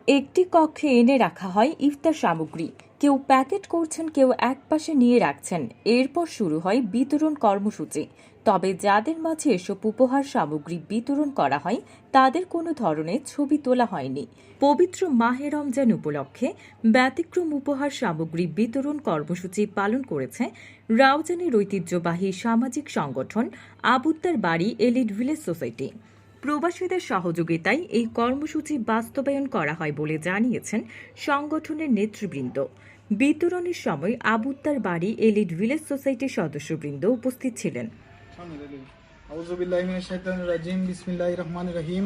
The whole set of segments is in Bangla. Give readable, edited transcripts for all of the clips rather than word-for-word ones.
একটি কক্ষে এনে রাখা হয় ইফতার সামগ্রী। কেউ প্যাকেট করছেন, কেউ একপাশে নিয়ে রাখছেন। এরপর শুরু হয় বিতরণ কর্মসূচি। তবে যাদের মাঝে এসব উপহার সামগ্রী বিতরণ করা হয় তাদের কোনো ধরনের ছবি তোলা হয়নি। পবিত্র মাহে রমজান উপলক্ষে ব্যতিক্রম উপহার সামগ্রী বিতরণ কর্মসূচি পালন করেছে রাউজানের ঐতিহ্যবাহী সামাজিক সংগঠন আবুত্তার বাড়ি এলিট ভিলেজ সোসাইটি। প্রবাসীদের সহযোগিতায় এই কর্মসূচি বাস্তবায়ন করা হয় বলে জানিয়েছেন সংগঠনের নেতৃবৃন্দ। বিতরণের সময় আবুত্তার বাড়ি এলিট ভিলেজ সোসাইটির সদস্যবৃন্দ উপস্থিত ছিলেন। বিসমিল্লাহির রহমানির রহিম।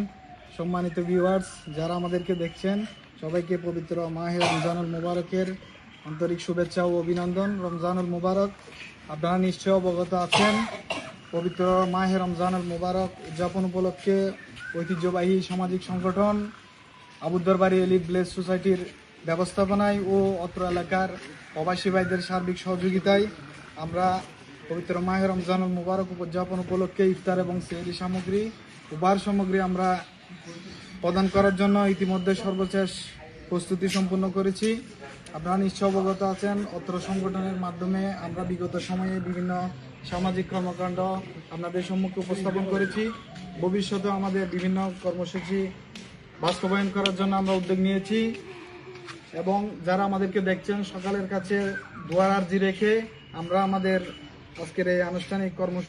সম্মানিত ভিউয়ার্স, যারা আমাদেরকে দেখছেন সবাইকে পবিত্র মাহে রমজানুল মুবারকের আন্তরিক শুভেচ্ছা ও অভিনন্দন। রমজানুল মুবারক, আপনারা নিশ্চয় অবগত আছেন, পবিত্র মাহে রমজানুল মুবারক উদযাপন উপলক্ষে ঐতিহ্যবাহী সামাজিক সংগঠন আবুদ্দার বাড়ি এলিট ভিলেজ সোসাইটির ব্যবস্থাপনায় ও অত্র এলাকার প্রবাসী ভাইদের সার্বিক সহযোগিতায় আমরা পবিত্র মাহে রমজানুল মুবারক উদযাপন উপলক্ষে ইফতার এবং সেহরি সামগ্রী, উপহার সামগ্রী আমরা প্রদান করার জন্য ইতিমধ্যে সর্বশেষ প্রস্তুতি সম্পূর্ণ করেছি। আপনারা নিশ্চয় অবগত আছেন, অত্র সংগঠনের মাধ্যমে আমরা বিগত সময়ে বিভিন্ন সামাজিক কর্মকাণ্ড আপনাদের সম্মুখে উপস্থাপন করেছি। ভবিষ্যতে আমাদের বিভিন্ন কর্মসূচি বাস্তবায়ন করার জন্য আমরা উদ্যোগ নিয়েছি এবং যারা আমাদেরকে দেখছেন সকালের কাছে দোয়ার আর্জি রেখে আমরা আমাদের আজকের এই আনুষ্ঠানিক কর্মসূচি